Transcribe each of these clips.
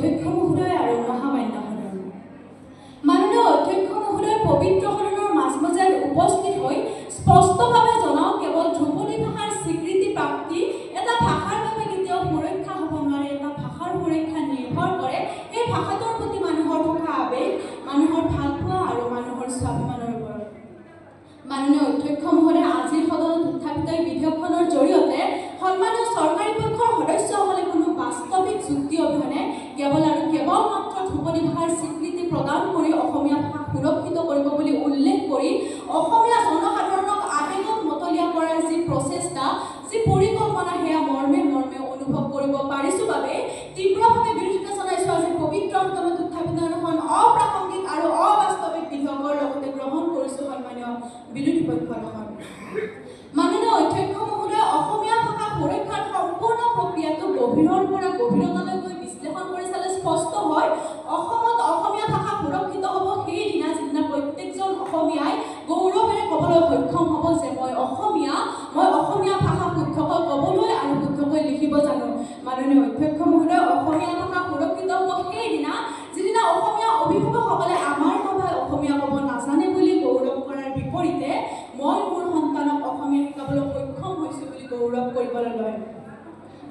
অধ্যক্ষ মহোদয় আৰু মহামান্যসকল, মাননীয় অধ্যক্ষ মহোদয় পবিত্ৰ সদনৰ মাজমজিয়াত উপস্থিত হৈ স্পষ্টভাৱে জনাওক, কেৱল ধ্ৰুপদী ভাষাৰ স্বীকৃতি প্ৰাপ্তি এটা ভাষাৰ বাবে কেতিয়াও সুৰক্ষা হ'ব নোৱাৰে। এটা ভাষাৰ সুৰক্ষা নিৰ্ভৰ কৰে সেই ভাষাটোৰ প্ৰতি মানুহৰ থকা আৱেগ, মানুহৰ ভালপোৱা আৰু মানুহৰ স্বাভিমানৰ ওপৰত। মাননীয় অধ্যক্ষ মহোদয়, আজিৰ সদনত উত্থাপিত এই বিধেয়কখনৰ জৰিয়তে সন্মানীয় চৰকাৰী পক্ষৰ সদস্যসকলে কোনো বাস্তৱিক যুক্তি অবিহনে কেৱল আৰু কেৱল মাত্ৰ ধ্ৰুপদী ভাষাৰ স্বীকৃতি প্ৰদান কৰি অসমীয়া ভাষা সুৰক্ষিত কৰিব বুলি উল্লেখ কৰি অসমীয়া জনসাধাৰণক আৱেগত মতলীয়া কৰাৰ যি প্ৰচেষ্টা, যি পৰিকল্পনা, সেয়া মৰ্মে মৰ্মে অনুভৱ কৰিব পাৰিছোঁ বাবে তীব্ৰভাৱে বিৰোধিতা জনাইছোঁ। আজি পবিত্ৰ সদনত উত্থাপিত এখন অপ্ৰাসংগিক আৰু অবাস্তৱিক বিধেয়কৰ লগতে গ্ৰহণ কৰিছোঁ সন্মানীয় বিৰোধী পক্ষৰ এখন। মাননীয় অধ্যক্ষ মহোদয়, অসমীয়া ভাষা সুৰক্ষাৰ সম্পূৰ্ণ প্ৰক্ৰিয়াটো গভীৰৰ পৰা গভীৰতালৈকে বিশ্লেষণ কৰি চালে স্পষ্ট হয়, অসমত অসমীয়া ভাষা সুৰক্ষিত হ'ব সেইদিনা যিদিনা প্ৰত্যেকজন অসমীয়াই গৌৰৱেৰে ক'বলৈ সক্ষম হ'ব যে মই অসমীয়া ভাষা শুদ্ধকৈ ক'বলৈ আৰু শুদ্ধকৈ লিখিব জানো। মাননীয় অধ্যক্ষ মহোদয়, অসমীয়া ভাষা সুৰক্ষিত হ'ব সেইদিনা যিদিনা অসমীয়া অভিভাৱকসকলে আমাৰ সভাই অসমীয়া ক'ব নাজানে বুলি গৌৰৱ কৰাৰ বিপৰীতে মই মোৰ সন্তানক অসমীয়া শিকাবলৈ সক্ষম হৈছোঁ বুলি গৌৰৱ কৰিবলৈ লয়।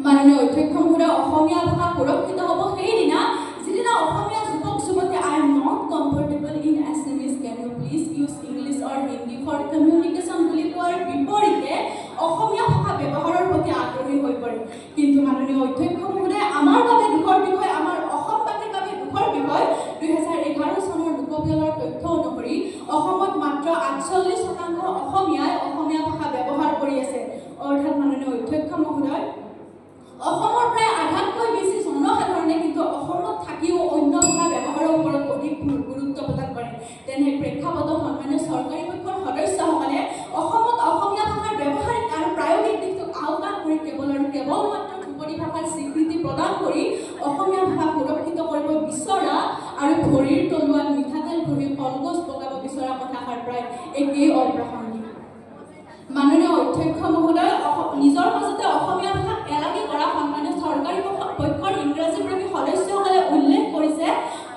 মাননীয় অধ্যক্ষ মহোদয়, অসমীয়া ভাষা সুৰক্ষিত হ'ব সেইদিনা যিদিনা অসমীয়া যুৱক যুৱতী I am not comfortable in Assamese, can you please use English or Hindi for communication বুলি কোৱাৰ বিপৰীতে অসমীয়া ভাষা ব্যৱহাৰৰ প্ৰতি আগ্ৰহী হৈ পৰে। কিন্তু মাননীয় অধ্যক্ষ মহোদয়, আমাৰ বাবে দুখৰ বিষয়, আমাৰ অসমবাসীৰ বাবে দুখৰ বিষয়, 2011 চনৰ লোকপিয়লৰ তথ্য অনুসৰি অসমত মাত্ৰ 48% অসমীয়াই অসমীয়া ভাষা ব্যৱহাৰ কৰি আছে। অৰ্থাৎ মাননীয় অধ্যক্ষ মহোদয়, অসমৰ প্ৰায় আধাতকৈ বেছি জনসাধাৰণে কিন্তু অসমত থাকিও অন্য ভাষা ব্যৱহাৰৰ ওপৰত অধিক গুৰুত্ব প্ৰদান কৰে। তেনে প্ৰেক্ষাপটত সন্মানীয় চৰকাৰী পক্ষৰ সদস্যসকলে অসমত অসমীয়া ভাষাৰ ব্যৱহাৰিক আৰু প্ৰায়োগিক দিশটোক আওকাণ কৰি কেৱল আৰু কেৱল মাত্ৰ ধ্ৰুপদী ভাষাৰ স্বীকৃতি প্ৰদান কৰি অসমীয়া ভাষা সুৰক্ষিত কৰিব বিচৰা আৰু ভৰিৰ তলুৱাত মিঠাতেল ঘঁহি কলগছ বগাব বিচৰা কথাষাৰ প্ৰায় একেই অপ্ৰাসংগিক। মাননীয় অধ্যক্ষ মহোদয়, নিজৰ মাজতে অসমীয়া ভাষাক এলাগী কৰা সন্মানীয় চৰকাৰী পক্ষৰ ইংৰাজী প্ৰেমী সদস্যসকলে উল্লেখ কৰিছে,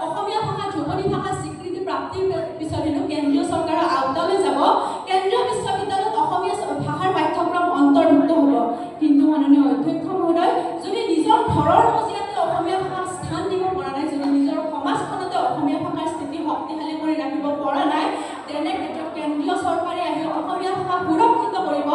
অসমীয়া ভাষা ধ্ৰুপদী ভাষা স্বীকৃতি প্ৰাপ্তিৰ পিছত হেনো কেন্দ্ৰীয় চৰকাৰৰ আওতালৈ যাব, কেন্দ্ৰীয় বিশ্ববিদ্যালয়ত অসমীয়া ভাষাৰ পাঠ্যক্ৰম অন্তৰ্ভুক্ত হ'ব। কিন্তু মাননীয় অধ্যক্ষ মহোদয়, যদি নিজৰ ঘৰৰ মজিয়াতে অসমীয়া ভাষাক স্থান দিব পৰা নাই, যদি নিজৰ সমাজখনতে অসমীয়া ভাষাৰ স্থিতি শক্তিশালী কৰি ৰাখিব পৰা নাই, তেনে ক্ষেত্ৰত কেন্দ্ৰীয় চৰকাৰে আহি অসমীয়া ভাষা সুৰক্ষিত কৰিব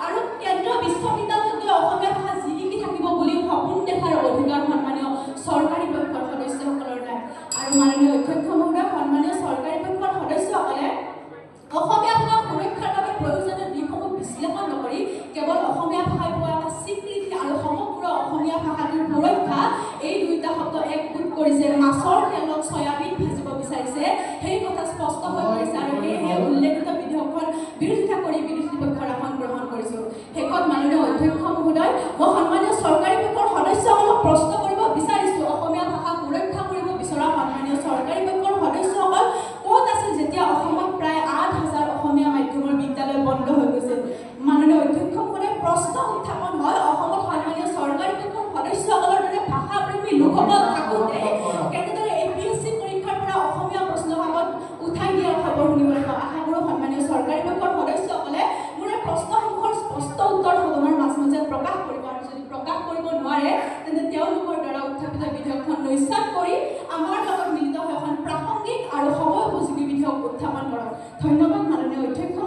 আৰু কেন্দ্ৰীয় বিশ্ববিদ্যালয়ত অসমীয়া ভাষা জিলিকি থাকিব বুলি সপোন দেখাৰ অধিকাৰ সন্মানীয় চৰকাৰী পক্ষৰ সদস্যসকলৰ নাই। আৰু মাননীয় অধ্যক্ষ মহোদয়, সন্মানীয় চৰকাৰী পক্ষৰ সদস্যসকলে অসমীয়া ভাষা সুৰক্ষাৰ বাবে প্ৰয়োজনীয় দিশসমূহ বিশ্লেষণ নকৰি কেৱল অসমীয়া ভাষাই পোৱা এটা স্বীকৃতি আৰু সমগ্ৰ অসমীয়া ভাষাটোৰ সুৰক্ষা, এই দুয়োটা শব্দ একগোট কৰিছে, মাছৰ তেলত চয়াবিন ভাজিব বিচাৰিছে, সেই কথা স্পষ্ট হৈ পৰিছে। আৰু সেয়েহে উল্লেখিত বিধেয়কখন বিৰোধিতা কৰি বিৰোধী পক্ষৰ আসন গ্ৰহণ কৰিছোঁ। শেষত মাননীয় অধ্যক্ষ মহোদয়, মই সন্মানীয় চৰকাৰী পক্ষৰ সদস্যসকলক প্ৰশ্ন কৰিব বিচাৰিছোঁ, অসমীয়া ভাষা সুৰক্ষা কৰিব বিচৰা সন্মানীয় চৰকাৰী পক্ষৰ সদস্যসকল ক'ত আছিল যেতিয়া অসমত প্ৰায় 8,000 অসমীয়া মাধ্যমৰ বিদ্যালয় বন্ধ হৈ গৈছিল? মাননীয় অধ্যক্ষ মহোদয়, প্ৰশ্ন উত্থাপন হয়, অসমত সন্মানীয় চৰকাৰী পক্ষৰ সদস্যসকলৰ দৰে ভাষাপ্ৰেমী লোকসকল থাকোঁতে কেনেদৰে APSC পৰীক্ষাৰ পৰা অসমীয়া প্ৰশ্নকাকত উঠাই দিয়াৰ খবৰ শুনিবলৈ পাওঁ। আশা কৰোঁ সন্মানীয় চৰকাৰী পক্ষৰ সদস্যসকলে মোৰ এই প্ৰশ্নসমূহৰ স্পষ্ট উত্তৰ সদনৰ মাজমজিয়াত প্ৰকাশ কৰিব, আৰু যদি প্ৰকাশ কৰিব নোৱাৰে তেন্তে তেওঁলোকৰ দ্বাৰা উত্থাপিত বিধেয়কখন নস্যাৎ কৰি আমাৰ লগত মিলিত হৈ এখন প্ৰাসংগিক আৰু সময় উপযোগী বিধেয়ক উত্থাপন কৰক। ধন্যবাদ মাননীয় অধ্যক্ষ।